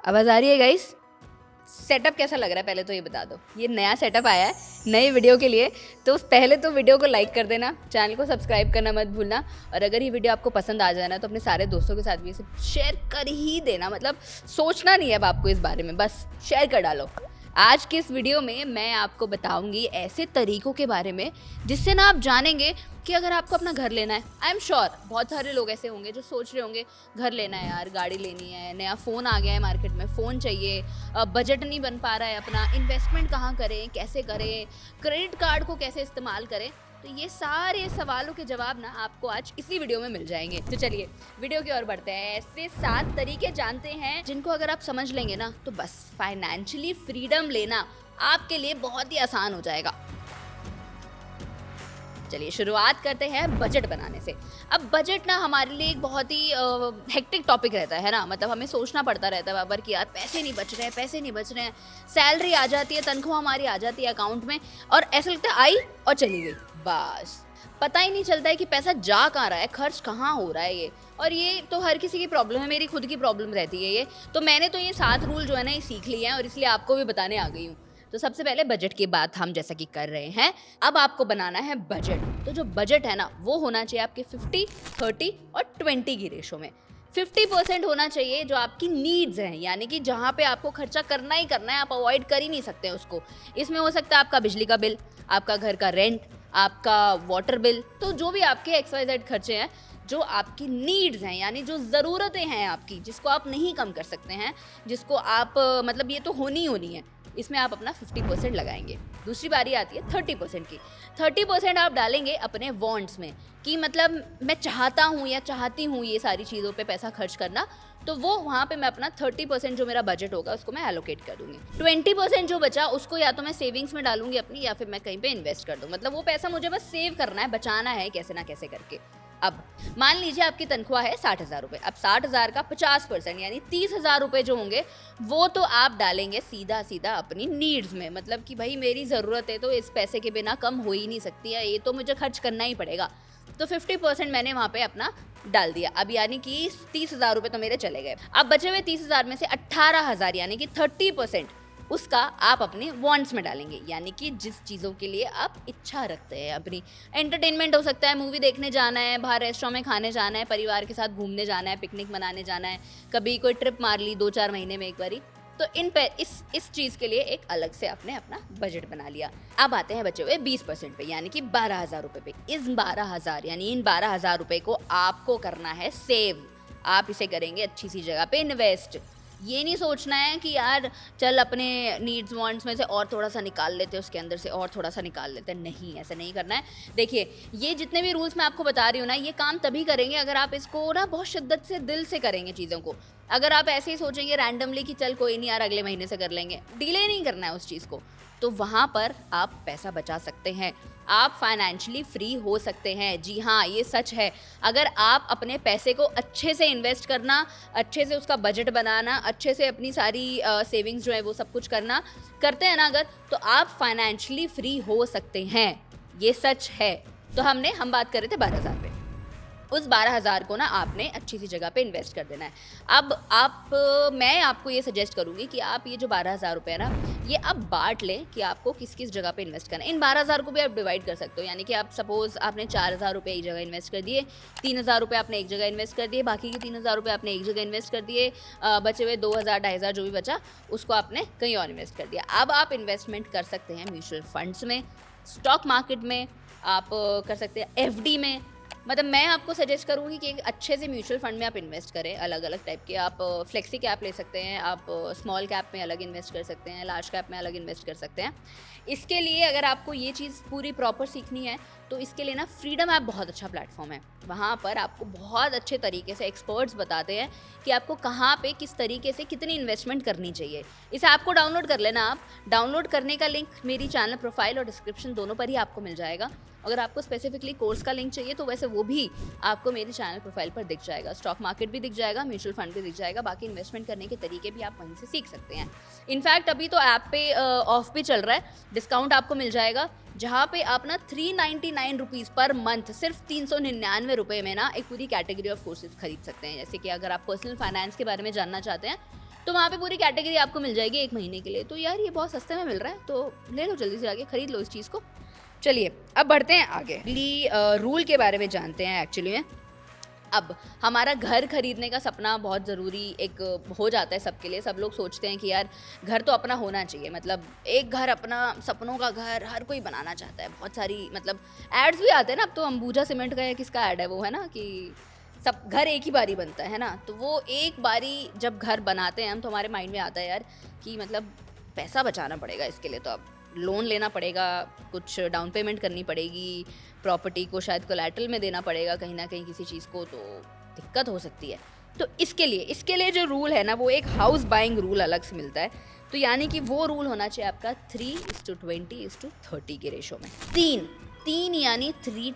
आवाज़ आ रही है गाइस? सेटअप कैसा लग रहा है पहले तो ये बता दो। ये नया सेटअप आया है नए वीडियो के लिए, तो पहले तो वीडियो को लाइक कर देना, चैनल को सब्सक्राइब करना मत भूलना, और अगर ये वीडियो आपको पसंद आ जाए ना तो अपने सारे दोस्तों के साथ भी इसे शेयर कर ही देना। मतलब सोचना नहीं है अब आपको इस बारे में, बस शेयर कर डालो। आज के इस वीडियो में मैं आपको बताऊंगी ऐसे तरीकों के बारे में जिससे ना आप जानेंगे कि अगर आपको अपना घर लेना है, आई एम श्योर बहुत सारे लोग ऐसे होंगे जो सोच रहे होंगे घर लेना है यार, गाड़ी लेनी है, नया फ़ोन आ गया है मार्केट में, फ़ोन चाहिए, बजट नहीं बन पा रहा है अपना, इन्वेस्टमेंट कहाँ करें, कैसे करें, क्रेडिट कार्ड को कैसे इस्तेमाल करें। तो ये सारे सवालों के जवाब ना आपको आज इसी वीडियो में मिल जाएंगे। तो चलिए वीडियो की ओर बढ़ते हैं। ऐसे 7 तरीके जानते हैं जिनको अगर आप समझ लेंगे ना तो बस फाइनेंशियली फ्रीडम लेना आपके लिए बहुत ही आसान हो जाएगा। चलिए शुरुआत करते हैं बजट बनाने से। अब बजट ना हमारे लिए एक बहुत ही हेक्टिक टॉपिक रहता है ना, मतलब हमें सोचना पड़ता रहता है बार बार कि यार पैसे नहीं बच रहे हैं, पैसे नहीं बच रहे हैं। सैलरी आ जाती है, तनख्वाह हमारी आ जाती है अकाउंट में, और ऐसा लगता है आई और चली गई, बस पता ही नहीं चलता है कि पैसा जा कहाँ रहा है, खर्च कहाँ हो रहा है। ये और ये तो हर किसी की प्रॉब्लम है, मेरी खुद की प्रॉब्लम रहती है ये। तो मैंने तो ये 7 रूल जो है ना ये सीख लिए हैं और इसलिए आपको भी बताने आ गई हूँ। तो सबसे पहले बजट की बात हम जैसा कि कर रहे हैं, अब आपको बनाना है बजट। तो जो बजट है ना वो होना चाहिए आपके 50, 30 और 20 की रेशो में। 50% होना चाहिए जो आपकी नीड्स हैं, यानी कि जहाँ पे आपको खर्चा करना ही करना है, आप अवॉइड कर ही नहीं सकते उसको। इसमें हो सकता है आपका बिजली का बिल, आपका घर का रेंट, आपका वाटर बिल, तो जो भी आपके XYZ खर्चे हैं जो आपकी नीड्स हैं, यानी जो ज़रूरतें हैं आपकी, जिसको आप नहीं कम कर सकते हैं, जिसको आप मतलब ये तो होनी होनी है, इसमें आप अपना 50% लगाएंगे। दूसरी बारी आती है 30% की। 30% आप डालेंगे अपने वांट्स में, कि मतलब मैं चाहता हूँ या चाहती हूँ ये सारी चीज़ों पे पैसा खर्च करना, तो वो वहाँ पे मैं अपना 30% जो मेरा बजट होगा उसको मैं एलोकेट कर दूंगी। 20% जो बचा उसको या तो मैं सेविंग्स में डालूंगी अपनी, या फिर मैं कहीं पे इन्वेस्ट कर दूँ। मतलब वो पैसा मुझे बस सेव करना है, बचाना है कैसे ना कैसे करके। अब मान लीजिए आपकी तनख्वाह है 60,000 रुपये। अब 60,000 का 50% यानी 30,000 रुपये जो होंगे वो तो आप डालेंगे सीधा सीधा अपनी नीड्स में। मतलब कि भाई मेरी ज़रूरत है तो इस पैसे के बिना कम हो ही नहीं सकती है, ये तो मुझे खर्च करना ही पड़ेगा। तो 50% मैंने वहाँ पे अपना डाल दिया। अब यानी कि 30,000 रुपये तो मेरे चले गए। अब बचे हुए 30,000 में से 18,000 यानी कि 30% उसका आप अपने वांट्स में डालेंगे, यानी कि जिस चीज़ों के लिए आप इच्छा रखते हैं अपनी। एंटरटेनमेंट हो सकता है, मूवी देखने जाना है, बाहर रेस्टोरेंट में खाने जाना है, परिवार के साथ घूमने जाना है, पिकनिक मनाने जाना है, कभी कोई ट्रिप मार ली 2-4 महीने में एक बारी, तो इस चीज़ के लिए एक अलग से आपने अपना बजट बना लिया। अब आते हैं बचे हुए 20% पे, यानी कि 12,000 रुपये पे। इस 12,000 यानी इन 12,000 रुपये को आपको करना है सेव। आप इसे करेंगे अच्छी सी जगह पे इन्वेस्ट। ये नहीं सोचना है कि यार चल अपने नीड्स वांट्स में से और थोड़ा सा निकाल लेते हैं, उसके अंदर से और थोड़ा सा निकाल लेते हैं, नहीं, ऐसा नहीं करना है। देखिए ये जितने भी रूल्स मैं आपको बता रही हूँ ना, ये काम तभी करेंगे अगर आप इसको ना बहुत शिद्दत से दिल से करेंगे चीज़ों को। अगर आप ऐसे ही सोचेंगे रैंडमली कि चल कोई नहीं यार अगले महीने से कर लेंगे, डिले नहीं करना है उस चीज़ को, तो वहाँ पर आप पैसा बचा सकते हैं, आप फाइनेंशियली फ्री हो सकते हैं। जी हाँ, ये सच है। अगर आप अपने पैसे को अच्छे से इन्वेस्ट करना, अच्छे से उसका बजट बनाना, अच्छे से अपनी सारी सेविंग्स जो है वो सब कुछ करना करते हैं ना अगर, तो आप फाइनेंशियली फ्री हो सकते हैं। ये सच है। तो हम बात कर रहे थे 12,000 पे। उस 12,000 को ना आपने अच्छी सी जगह पे इन्वेस्ट कर देना है। अब मैं आपको ये सजेस्ट करूँगी कि आप ये जो 12,000 रुपये है ना, ये आप बांट लें कि आपको किस किस जगह पे इन्वेस्ट करना है। इन 12,000 को भी आप डिवाइड कर सकते हो, यानी कि आप सपोज़ आपने 4,000 रुपये एक जगह इन्वेस्ट कर दिए, 3,000 रुपये आपने एक जगह इन्वेस्ट कर दिए, बाकी के 3,000 रुपये आपने एक जगह इन्वेस्ट कर दिए, बचे हुए 2,000 2,500 जो भी बचा उसको आपने कहीं और इन्वेस्ट कर दिया। अब आप इन्वेस्टमेंट कर सकते हैं म्यूचुअल फंड्स में, स्टॉक मार्केट में, आप कर सकते हैं FD में। मतलब मैं आपको सजेस्ट करूँगी कि एक अच्छे से म्यूचुअल फंड में आप इन्वेस्ट करें, अलग अलग टाइप के। आप फ्लेक्सी कैप ले सकते हैं, आप स्मॉल कैप में अलग इन्वेस्ट कर सकते हैं, लार्ज कैप में अलग इन्वेस्ट कर सकते हैं। इसके लिए अगर आपको ये चीज़ पूरी प्रॉपर सीखनी है तो इसके लिए ना फ्रीडम ऐप बहुत अच्छा प्लेटफॉर्म है। वहाँ पर आपको बहुत अच्छे तरीके से एक्सपर्ट्स बताते हैं कि आपको कहाँ पे किस तरीके से कितनी इन्वेस्टमेंट करनी चाहिए। इस ऐप को डाउनलोड कर लेना आप। डाउनलोड करने का लिंक मेरी चैनल प्रोफाइल और डिस्क्रिप्शन दोनों पर ही आपको मिल जाएगा। अगर आपको स्पेसिफिकली कोर्स का लिंक चाहिए तो वैसे वो भी आपको मेरे चैनल प्रोफाइल पर दिख जाएगा। स्टॉक मार्केट भी दिख जाएगा, म्यूचुअल फंड भी दिख जाएगा, बाकी इन्वेस्टमेंट करने के तरीके भी आप वहीं से सीख सकते हैं। इनफैक्ट अभी तो ऐप पे ऑफ भी चल रहा है, डिस्काउंट आपको मिल जाएगा, जहाँ पे आप ना 399 रुपीज़ पर मंथ, सिर्फ 399 रुपये में ना एक पूरी कैटेगरी ऑफ कोर्सेज खरीद सकते हैं। जैसे कि अगर आप पर्सनल फाइनेंस के बारे में जानना चाहते हैं तो वहाँ पे पूरी कैटेगरी आपको मिल जाएगी 1 महीने के लिए। तो यार ये बहुत सस्ते में मिल रहा है, तो ले लो जल्दी से आके खरीद लो इस चीज़ को। चलिए अब बढ़ते हैं आगे, रूल के बारे में जानते हैं एक्चुअली में। अब हमारा घर खरीदने का सपना बहुत ज़रूरी एक हो जाता है सबके लिए। सब लोग सोचते हैं कि यार घर तो अपना होना चाहिए, मतलब एक घर अपना, सपनों का घर हर कोई बनाना चाहता है। बहुत सारी मतलब एड्स भी आते हैं ना, अब तो अंबुजा सीमेंट का किसका ऐड है वो, है ना, कि सब घर एक ही बारी बनता है ना। तो वो एक बारी जब घर बनाते हैं हम, तो हमारे माइंड में आता है यार कि मतलब पैसा बचाना पड़ेगा इसके लिए, तो अब लोन लेना पड़ेगा, कुछ डाउन पेमेंट करनी पड़ेगी, प्रॉपर्टी को शायद कोलैटरल में देना पड़ेगा कहीं ना कहीं किसी चीज़ को, तो दिक्कत हो सकती है। तो इसके लिए जो रूल है ना, वो एक हाउस बाइंग रूल अलग से मिलता है। तो यानी कि वो रूल होना चाहिए आपका 3:20:30 के रेशो में। तीन यानी 3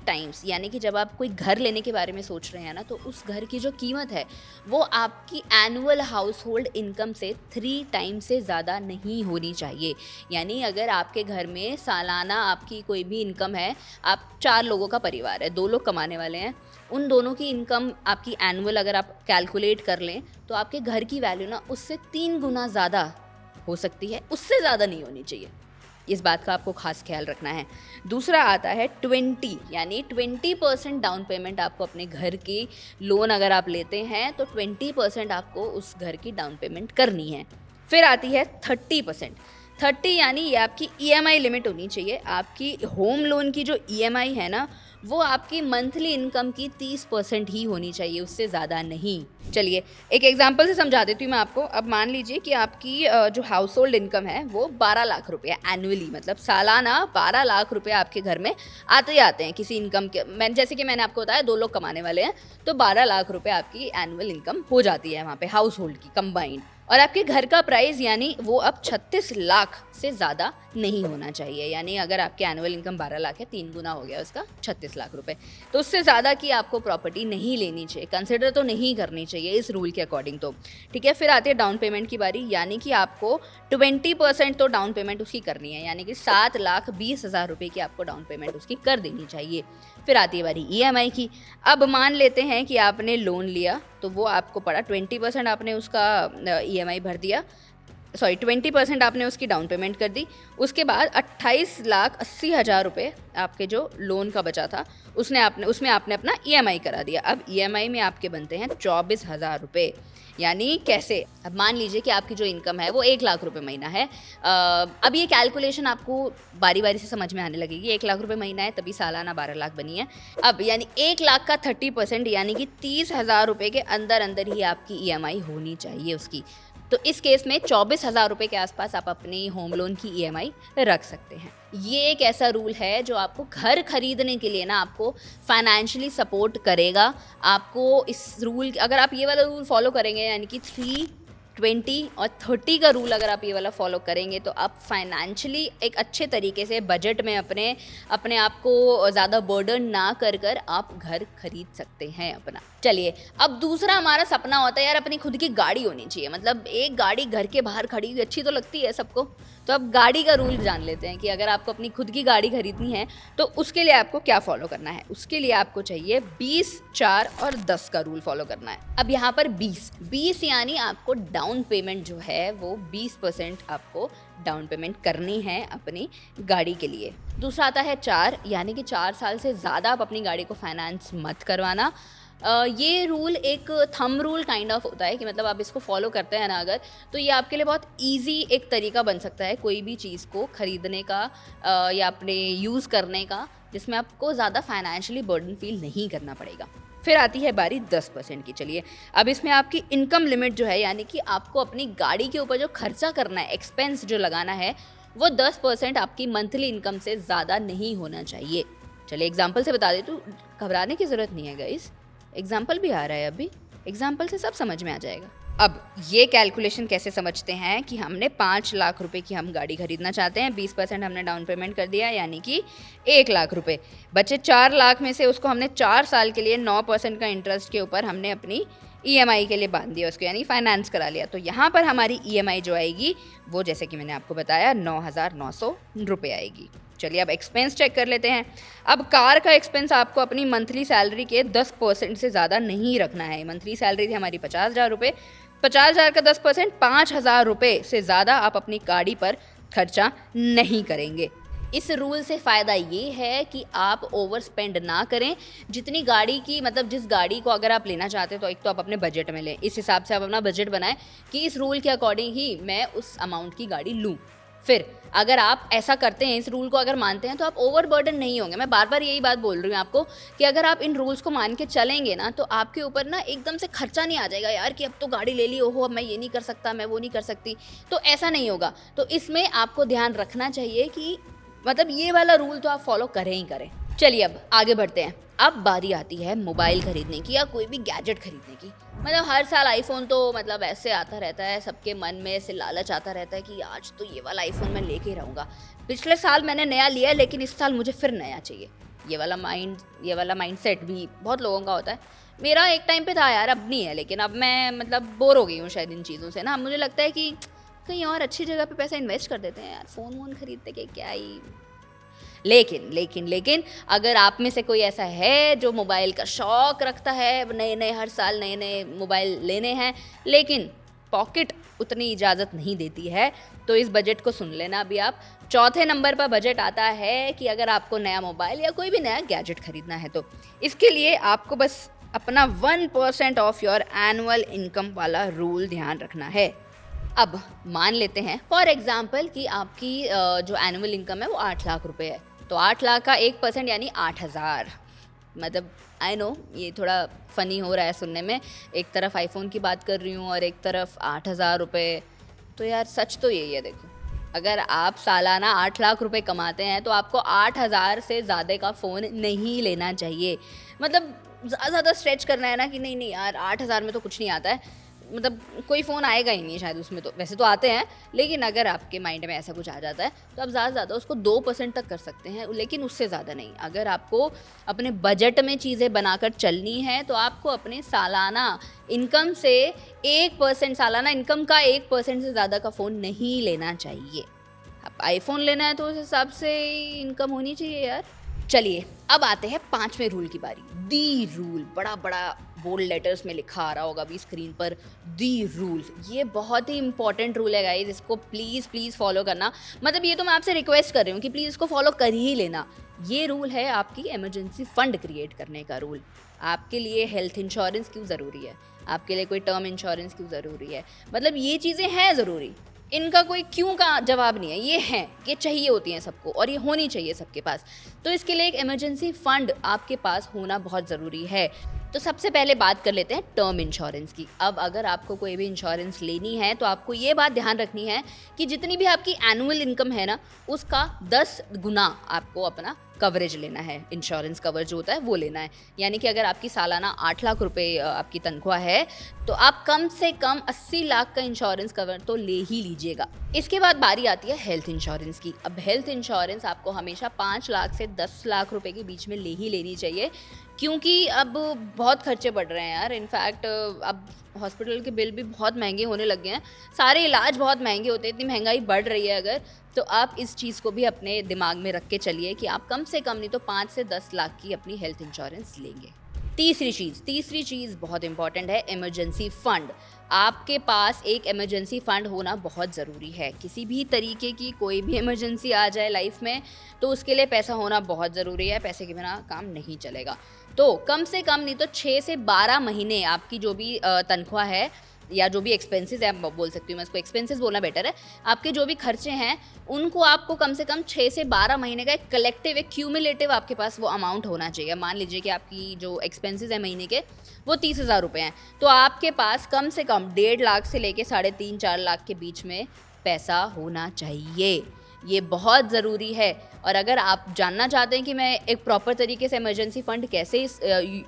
टाइम्स, यानी कि जब आप कोई घर लेने के बारे में सोच रहे हैं ना, तो उस घर की जो कीमत है वो आपकी एनुअल हाउस होल्ड इनकम से 3 टाइम्स से ज़्यादा नहीं होनी चाहिए। यानी अगर आपके घर में सालाना आपकी कोई भी इनकम है, आप 4 लोगों का परिवार है, 2 लोग कमाने वाले हैं, उन दोनों की इनकम आपकी एनुअल अगर आप कैलकुलेट कर लें, तो आपके घर की वैल्यू ना उससे 3 गुना ज़्यादा हो सकती है, उससे ज़्यादा नहीं होनी चाहिए। इस बात का आपको खास ख्याल रखना है। दूसरा आता है 20, यानी 20% डाउन पेमेंट आपको अपने घर की लोन अगर आप लेते हैं तो 20% आपको उस घर की डाउन पेमेंट करनी है। फिर आती है 30%, यानी ये आपकी EMI लिमिट होनी चाहिए। आपकी होम लोन की जो EMI है ना, वो आपकी मंथली इनकम की 30% ही होनी चाहिए, उससे ज़्यादा नहीं। चलिए एक एग्जांपल से समझा देती हूँ मैं आपको। अब मान लीजिए कि आपकी जो हाउस होल्ड इनकम है वो 12 लाख रुपये एनुअली, मतलब सालाना 12 लाख रुपये आपके घर में आते ही आते हैं किसी इनकम के। जैसे कि मैंने आपको बताया 2 लोग कमाने वाले हैं, तो 12 लाख रुपये आपकी एनुअल इनकम हो जाती है वहाँ पे हाउस होल्ड की कंबाइंड। और आपके घर का प्राइस यानी वो अब 36 लाख से ज़्यादा नहीं होना चाहिए। यानी अगर आपकी एनुअल इनकम 12 लाख है, 3 गुना हो गया उसका 36 लाख रुपए, तो उससे ज़्यादा की आपको प्रॉपर्टी नहीं लेनी चाहिए, कंसिडर तो नहीं करनी चाहिए इस रूल के अकॉर्डिंग। तो ठीक है, फिर आती है डाउन पेमेंट की बारी, यानी कि आपको 20% तो डाउन पेमेंट उसकी करनी है, यानी कि 7,20,000 रुपये की आपको डाउन पेमेंट उसकी कर देनी चाहिए। फिर आती है बारी EMI की। अब मान लेते हैं कि आपने लोन लिया, तो वो आपको पड़ा 20% आपने उसका EMI भर दिया, 20% आपने उसकी डाउन पेमेंट कर दी। उसके बाद 28,80,000 रुपये आपके जो लोन का बचा था उसमें आपने अपना EMI करा दिया। अब EMI में आपके बनते हैं 24,000 रुपये। यानी कैसे, अब मान लीजिए कि आपकी जो इनकम है वो 1 लाख रुपये महीना है। अब ये कैलकुलेशन आपको बारी बारी से समझ में आने लगेगी। 1 लाख रुपये महीना है, तभी सालाना 12 लाख बनी है। अब यानी 1 लाख का 30%, यानी कि 30,000 रुपये के अंदर अंदर ही आपकी EMI होनी चाहिए उसकी। तो इस केस में 24,000 रुपये के आसपास आप अपनी होम लोन की EMI रख सकते हैं। ये एक ऐसा रूल है जो आपको घर खरीदने के लिए ना आपको फाइनेंशियली सपोर्ट करेगा। आपको इस रूल, अगर आप ये वाला रूल फॉलो करेंगे, यानी कि 3, 20 और 30 का रूल अगर आप ये वाला फॉलो करेंगे, तो आप फाइनेंशियली एक अच्छे तरीके से बजट में अपने आप को ज़्यादा बर्डन ना कर आप घर खरीद सकते हैं अपना। चलिए अब दूसरा हमारा सपना होता है यार अपनी खुद की गाड़ी होनी चाहिए। मतलब एक गाड़ी घर के बाहर खड़ी हुई अच्छी तो लगती है सबको। तो अब गाड़ी का रूल जान लेते हैं कि अगर आपको अपनी खुद की गाड़ी खरीदनी है तो उसके लिए आपको क्या फॉलो करना है। उसके लिए आपको चाहिए 20, 4 और 10 का रूल फॉलो करना है। अब यहाँ पर 20 यानी आपको डाउन पेमेंट जो है वो 20% आपको डाउन पेमेंट करनी है अपनी गाड़ी के लिए। दूसरा आता है 4, यानी कि 4 साल से ज़्यादा आप अपनी गाड़ी को फाइनेंस मत करवाना। ये रूल एक थंब रूल काइंड ऑफ होता है कि मतलब आप इसको फॉलो करते हैं ना अगर, तो ये आपके लिए बहुत इजी एक तरीका बन सकता है कोई भी चीज़ को खरीदने का या अपने यूज़ करने का, जिसमें आपको ज़्यादा फाइनेंशियली बर्डन फील नहीं करना पड़ेगा। फिर आती है बारी 10% की। चलिए अब इसमें आपकी इनकम लिमिट जो है, यानी कि आपको अपनी गाड़ी के ऊपर जो खर्चा करना है, एक्सपेंस जो लगाना है, वो 10% आपकी मंथली इनकम से ज़्यादा नहीं होना चाहिए। चलिए एग्जाम्पल से बता देती हूँ, घबराने की ज़रूरत नहीं है गाइस, एग्जाम्पल भी आ रहा है, अभी एग्जाम्पल से सब समझ में आ जाएगा। अब ये कैलकुलेशन कैसे समझते हैं कि हमने 5 लाख रुपए की हम गाड़ी खरीदना चाहते हैं, 20% हमने डाउन पेमेंट कर दिया, यानी कि 1 लाख रुपए बचे। 4 लाख में से उसको हमने 4 साल के लिए 9% का इंटरेस्ट के ऊपर हमने अपनी EMI के लिए बांध दिया उसको, यानी फाइनेंस करा लिया। तो यहाँ पर हमारी EMI जो आएगी वो, जैसे कि मैंने आपको बताया, 9,900 रुपये आएगी। चलिए अब एक्सपेंस चेक कर लेते हैं। अब कार का एक्सपेंस आपको अपनी मंथली सैलरी के 10% से ज़्यादा नहीं रखना है। मंथली सैलरी थी हमारी 50,000 रुपये, 50,000 का 10% 5,000 रुपये से ज़्यादा आप अपनी गाड़ी पर खर्चा नहीं करेंगे। इस रूल से फ़ायदा ये है कि आप ओवर स्पेंड ना करें। जितनी गाड़ी की मतलब जिस गाड़ी को अगर आप लेना चाहते हैं तो एक तो आप अपने बजट में लें, इस हिसाब से आप अपना बजट बनाएं कि इस रूल के अकॉर्डिंग ही मैं उस अमाउंट की गाड़ी लूँ। फिर अगर आप ऐसा करते हैं, इस रूल को अगर मानते हैं तो आप ओवर बर्डन नहीं होंगे। मैं बार बार यही बात बोल रही हूँ आपको कि अगर आप इन रूल्स को मान के चलेंगे ना तो आपके ऊपर ना एकदम से खर्चा नहीं आ जाएगा यार कि अब तो गाड़ी ले ली, ओहो अब मैं ये नहीं कर सकता, मैं वो नहीं कर सकती, तो ऐसा नहीं होगा। तो इसमें आपको ध्यान रखना चाहिए कि मतलब ये वाला रूल तो आप फॉलो करें ही करें। चलिए अब आगे बढ़ते हैं। अब बारी आती है मोबाइल खरीदने की या कोई भी गैजेट खरीदने की। मतलब हर साल आईफोन तो मतलब ऐसे आता रहता है, सबके मन में ऐसे लालच आता रहता है कि आज तो ये वाला आईफोन मैं लेके रहूँगा। पिछले साल मैंने नया लिया लेकिन इस साल मुझे फिर नया चाहिए। ये वाला माइंडसेट भी बहुत लोगों का होता है। मेरा एक टाइम पे था यार, अब नहीं है, लेकिन अब मैं मतलब बोर हो गई हूँ शायद इन चीज़ों से ना। मुझे लगता है कि कहीं और अच्छी जगह पे पैसा इन्वेस्ट कर देते हैं यार, फ़ोन वोन खरीदते के क्या ही। लेकिन अगर आप में से कोई ऐसा है जो मोबाइल का शौक़ रखता है, नए हर साल नए मोबाइल लेने हैं, लेकिन पॉकेट उतनी इजाज़त नहीं देती है, तो इस बजट को सुन लेना अभी आप। चौथे नंबर पर बजट आता है कि अगर आपको नया मोबाइल या कोई भी नया गैजेट खरीदना है तो इसके लिए आपको बस अपना 1% ऑफ योर एनुअल इनकम वाला रूल ध्यान रखना है। अब मान लेते हैं फॉर एग्जाम्पल कि आपकी जो एनुअल इनकम है वो 8 लाख रुपए है, तो 8 लाख का 1% यानी 8,000। मतलब आई नो ये थोड़ा फ़नी हो रहा है सुनने में, एक तरफ आईफोन की बात कर रही हूँ और एक तरफ 8,000 रुपये। तो यार सच तो यही है, देखो अगर आप सालाना 8 लाख रुपए कमाते हैं तो आपको 8,000 से ज़्यादा का फ़ोन नहीं लेना चाहिए। मतलब ज़्यादा स्ट्रेच करना है ना कि नहीं यार 8,000 में तो कुछ नहीं आता है, मतलब कोई फ़ोन आएगा ही नहीं शायद उसमें, तो वैसे तो आते हैं, लेकिन अगर आपके माइंड में ऐसा कुछ आ जाता है तो आप ज़्यादा से ज़्यादा उसको 2% तक कर सकते हैं, लेकिन उससे ज़्यादा नहीं। अगर आपको अपने बजट में चीज़ें बनाकर चलनी है तो आपको अपने सालाना इनकम से 1%, सालाना इनकम का 1% से ज़्यादा का फ़ोन नहीं लेना चाहिए। अब आईफोन लेना है तो उस हिसाब से इनकम होनी चाहिए यार। चलिए अब आते हैं 5वें रूल की बारी, दी रूल। बड़ा बोल्ड लेटर्स में लिखा आ रहा होगा अभी स्क्रीन पर, दी रूल। ये बहुत ही इंपॉर्टेंट रूल है गाइस, इसको प्लीज़ फॉलो करना। मतलब ये तो मैं आपसे रिक्वेस्ट कर रही हूँ कि प्लीज़ इसको फॉलो कर ही लेना। ये रूल है आपकी इमरजेंसी फंड क्रिएट करने का रूल। आपके लिए हेल्थ इंश्योरेंस क्यों ज़रूरी है, आपके लिए कोई टर्म इंश्योरेंस क्यों ज़रूरी है, मतलब ये चीज़ें हैं ज़रूरी, इनका कोई क्यों का जवाब नहीं है, ये हैं, ये चाहिए होती हैं सबको और ये होनी चाहिए सबके पास। तो इसके लिए एक इमरजेंसी फंड आपके पास होना बहुत ज़रूरी है। तो सबसे पहले बात कर लेते हैं टर्म इंश्योरेंस की। अब अगर आपको कोई भी इंश्योरेंस लेनी है तो आपको ये बात ध्यान रखनी है कि जितनी भी आपकी एनुअल इनकम है ना, उसका 10 गुना आपको अपना कवरेज लेना है। इंश्योरेंस कवर जो होता है वो लेना है। यानी कि अगर आपकी सालाना 8 लाख रुपए आपकी तनख्वाह है तो आप कम से कम 80 लाख का इंश्योरेंस कवर तो ले ही लीजिएगा। इसके बाद बारी आती है हेल्थ इंश्योरेंस की। अब हेल्थ इंश्योरेंस आपको हमेशा 5 लाख से 10 लाख रुपए के बीच में ले ही लेनी चाहिए, क्योंकि अब बहुत खर्चे बढ़ रहे हैं यार। इनफैक्ट अब हॉस्पिटल के बिल भी बहुत महंगे होने लग गए हैं, सारे इलाज बहुत महंगे होते हैं, इतनी महंगाई बढ़ रही है अगर, तो आप इस चीज़ को भी अपने दिमाग में रख के चलिए कि आप कम से कम नहीं तो 5 से 10 लाख की अपनी हेल्थ इंश्योरेंस लेंगे। तीसरी चीज़ बहुत इंपॉर्टेंट है, इमरजेंसी फ़ंड। आपके पास एक इमरजेंसी फ़ंड होना बहुत ज़रूरी है। किसी भी तरीके की कोई भी इमरजेंसी आ जाए लाइफ में तो उसके लिए पैसा होना बहुत ज़रूरी है, पैसे के बिना काम नहीं चलेगा। तो कम से कम नहीं तो 6 से 12 महीने आपकी जो भी तनख्वाह है या जो भी एक्सपेंसेस है, बोल सकती हूँ मैं इसको, एक्सपेंसेस बोलना बेटर है, आपके जो भी खर्चे हैं उनको आपको कम से कम 6 से 12 महीने का एक कलेक्टिव, एक क्यूमुलेटिव आपके पास वो अमाउंट होना चाहिए। मान लीजिए कि आपकी जो एक्सपेंसेस है महीने के वो 30,000 रुपये हैं, तो आपके पास कम से कम 1.5 लाख से लेके 3.5-4 लाख के बीच में पैसा होना चाहिए। ये बहुत ज़रूरी है। और अगर आप जानना चाहते हैं कि मैं एक प्रॉपर तरीके से इमरजेंसी फ़ंड कैसे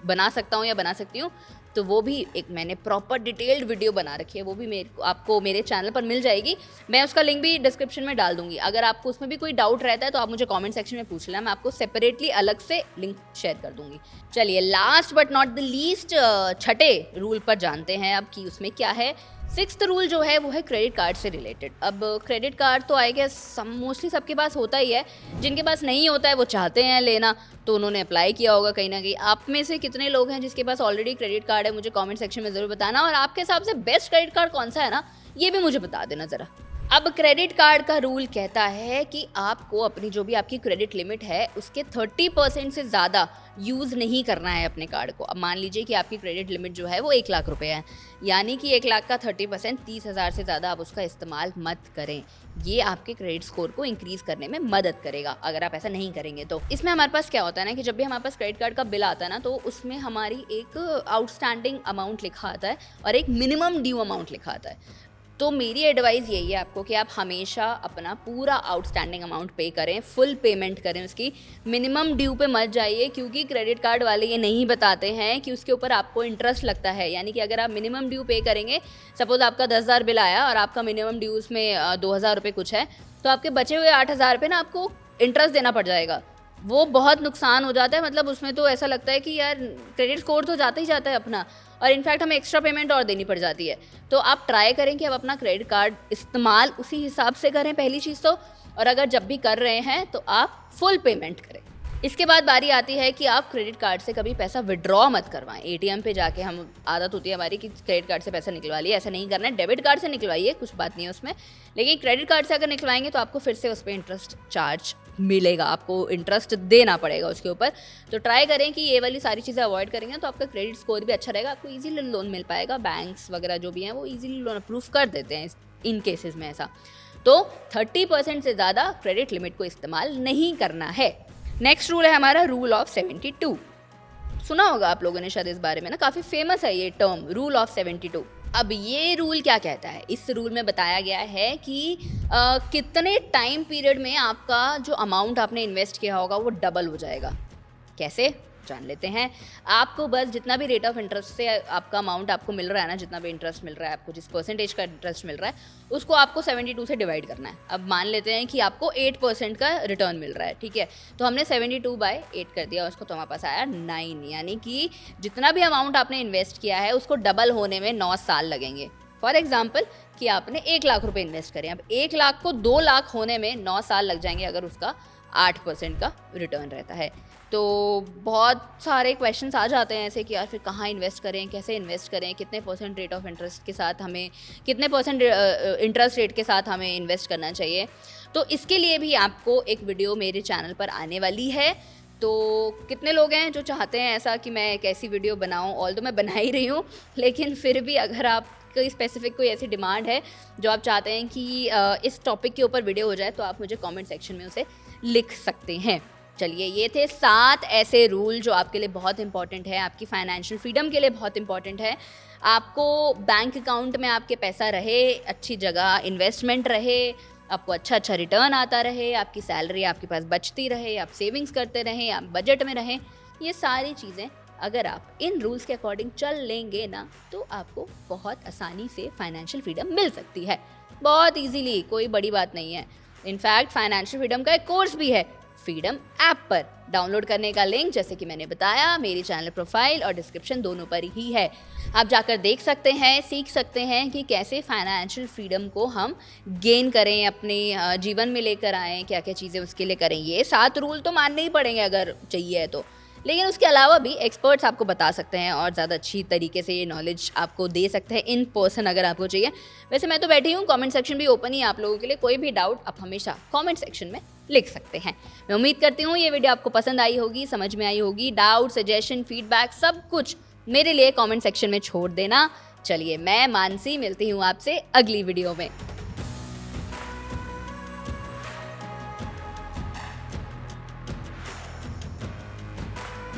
बना सकता हूँ या बना सकती हूँ, तो वो भी एक मैंने प्रॉपर डिटेल्ड वीडियो बना रखी है, वो भी आपको मेरे चैनल पर मिल जाएगी। मैं उसका लिंक भी डिस्क्रिप्शन में डाल दूंगी। अगर आपको उसमें भी कोई डाउट रहता है तो आप मुझे कमेंट सेक्शन में पूछ लेना, मैं आपको सेपरेटली अलग से लिंक शेयर कर दूंगी। चलिए last but not the least छठे रूल पर जानते हैं अब कि उसमें क्या है। सिक्स्थ रूल जो है वो है क्रेडिट कार्ड से रिलेटेड। अब क्रेडिट कार्ड तो आई गेस मोस्टली सबके पास होता ही है, जिनके पास नहीं होता है वो चाहते हैं लेना, तो उन्होंने अप्लाई किया होगा कहीं ना कहीं। आप में से कितने लोग हैं जिसके पास ऑलरेडी क्रेडिट कार्ड है, मुझे कमेंट सेक्शन में ज़रूर बताना। और आपके हिसाब से बेस्ट क्रेडिट कार्ड कौन सा है ना, ये भी मुझे बता देना ज़रा। अब क्रेडिट कार्ड का रूल कहता है कि आपको अपनी जो भी आपकी क्रेडिट लिमिट है उसके 30% से ज़्यादा यूज़ नहीं करना है अपने कार्ड को। अब मान लीजिए कि आपकी क्रेडिट लिमिट जो है वो 1 लाख रुपए है, यानी कि 1 लाख का 30% 30,000 से ज़्यादा आप उसका इस्तेमाल मत करें। ये आपके क्रेडिट स्कोर को इंक्रीज़ करने में मदद करेगा अगर आप ऐसा नहीं करेंगे तो। इसमें हमारे पास क्या होता है ना कि जब भी हमारे पास क्रेडिट कार्ड का बिल आता है ना, तो उसमें हमारी एक आउटस्टैंडिंग अमाउंट लिखा आता है और एक मिनिमम ड्यू अमाउंट लिखा आता है। तो मेरी एडवाइस यही है आपको कि आप हमेशा अपना पूरा आउटस्टैंडिंग अमाउंट पे करें, फुल पेमेंट करें उसकी, मिनिमम ड्यू पे मत जाइए, क्योंकि क्रेडिट कार्ड वाले ये नहीं बताते हैं कि उसके ऊपर आपको इंटरेस्ट लगता है। यानी कि अगर आप मिनिमम ड्यू पे करेंगे, सपोज आपका 10,000 बिल आया और आपका मिनिमम ड्यू उसमें 2,000 रुपये कुछ है, तो आपके बचे हुए 8,000 पे ना आपको इंटरेस्ट देना पड़ जाएगा। वो बहुत नुकसान हो जाता है, मतलब उसमें तो ऐसा लगता है कि यार क्रेडिट स्कोर तो जाता ही जाता है अपना, और इनफैक्ट हमें एक्स्ट्रा पेमेंट और देनी पड़ जाती है। तो आप ट्राई करें कि आप अपना क्रेडिट कार्ड इस्तेमाल उसी हिसाब से करें पहली चीज़ तो, और अगर जब भी कर रहे हैं तो आप फुल पेमेंट करें। इसके बाद बारी आती है कि आप क्रेडिट कार्ड से कभी पैसा विड्रॉ मत करवाएं। एटीएम पे जाके हम आदत होती है हमारी कि क्रेडिट कार्ड से पैसा निकलवा लिया, ऐसा नहीं करना है। डेबिट कार्ड से निकलवाइए, कुछ बात नहीं है उसमें, लेकिन क्रेडिट कार्ड से अगर निकलवाएंगे तो आपको फिर से उस पर इंटरेस्ट चार्ज मिलेगा, आपको इंटरेस्ट देना पड़ेगा उसके ऊपर। तो ट्राई करें कि ये वाली सारी चीज़ें अवॉइड करेंगे तो आपका क्रेडिट स्कोर भी अच्छा रहेगा, आपको ईजिली लोन मिल पाएगा। बैंक्स वगैरह जो भी हैं वो ईजिली लोन अप्रूव कर देते हैं इन केसेस में ऐसा। तो 30% से ज़्यादा क्रेडिट लिमिट को इस्तेमाल नहीं करना है। नेक्स्ट रूल है हमारा रूल ऑफ 72। सुना होगा आप लोगों ने शायद इस बारे में ना, काफ़ी फेमस है ये टर्म, रूल ऑफ 72। अब ये रूल क्या कहता है? इस रूल में बताया गया है कि कितने टाइम पीरियड में आपका जो अमाउंट आपने इन्वेस्ट किया होगा वो डबल हो जाएगा। कैसे, जान लेते हैं। आपको बस जितना भी रेट ऑफ इंटरेस्ट से आपका अमाउंट आपको मिल रहा है ना, जितना भी इंटरेस्ट मिल रहा है आपको, जिस परसेंटेज का इंटरेस्ट मिल रहा है, उसको आपको 72 से डिवाइड करना है। अब मान लेते हैं कि आपको 8% का रिटर्न मिल रहा है, ठीक है, तो हमने 72/8 कर दिया, उसको तो हमारे पास आया 9, यानी कि जितना भी अमाउंट आपने इन्वेस्ट किया है उसको डबल होने में 9 साल लगेंगे। फॉर एग्जाम्पल कि आपने 1 लाख रुपए इन्वेस्ट करें, अब 1 लाख को 2 लाख होने में 9 साल लग जाएंगे अगर उसका 8% का रिटर्न रहता है। तो बहुत सारे क्वेश्चंस आ जाते हैं ऐसे कि यार फिर कहाँ इन्वेस्ट करें, कैसे इन्वेस्ट करें, कितने परसेंट रेट ऑफ इंटरेस्ट के साथ हमें, कितने परसेंट इंटरेस्ट रेट के साथ हमें इन्वेस्ट करना चाहिए। तो इसके लिए भी आपको एक वीडियो मेरे चैनल पर आने वाली है। तो कितने लोग हैं जो चाहते हैं ऐसा कि मैं एक ऐसी वीडियो बनाऊं? ऑल तो मैं बना ही रही हूँ, लेकिन फिर भी अगर आप कोई स्पेसिफिक कोई ऐसी डिमांड है जो आप चाहते हैं कि इस टॉपिक के ऊपर वीडियो हो जाए, तो आप मुझे कमेंट सेक्शन में उसे लिख सकते हैं। चलिए, ये थे 7 ऐसे रूल जो आपके लिए बहुत इंपॉर्टेंट है, आपकी फाइनेंशियल फ्रीडम के लिए बहुत इंपॉर्टेंट है। आपको बैंक अकाउंट में आपके पैसा रहे, अच्छी जगह इन्वेस्टमेंट रहे, आपको अच्छा रिटर्न आता रहे, आपकी सैलरी आपके पास बचती रहे, आप सेविंग्स करते रहें, आप बजट में रहें। ये सारी चीज़ें अगर आप इन रूल्स के अकॉर्डिंग चल लेंगे ना, तो आपको बहुत आसानी से फाइनेंशियल फ्रीडम मिल सकती है, बहुत इजीली, कोई बड़ी बात नहीं है। इनफैक्ट फाइनेंशियल फ्रीडम का एक कोर्स भी है फ्रीडम ऐप पर। डाउनलोड करने का लिंक जैसे कि मैंने बताया मेरी चैनल प्रोफाइल और डिस्क्रिप्शन दोनों पर ही है। आप जाकर देख सकते हैं, सीख सकते हैं कि कैसे फाइनेंशियल फ्रीडम को हम गेन करें, अपने जीवन में लेकर आएँ, क्या क्या चीज़ें उसके लिए करें। ये 7 रूल तो मानने ही पड़ेंगे अगर चाहिए तो, लेकिन उसके अलावा भी एक्सपर्ट्स आपको बता सकते हैं और ज़्यादा अच्छी तरीके से ये नॉलेज आपको दे सकते हैं इन पर्सन अगर आपको चाहिए। वैसे मैं तो बैठी हूँ, कमेंट सेक्शन भी ओपन ही है आप लोगों के लिए, कोई भी डाउट आप हमेशा कमेंट सेक्शन में लिख सकते हैं। मैं उम्मीद करती हूँ ये वीडियो आपको पसंद आई होगी, समझ में आई होगी। डाउट, सजेशन, फीडबैक सब कुछ मेरे लिए कमेंट सेक्शन में छोड़ देना। चलिए, मैं मानसी मिलती हूँ आपसे अगली वीडियो में।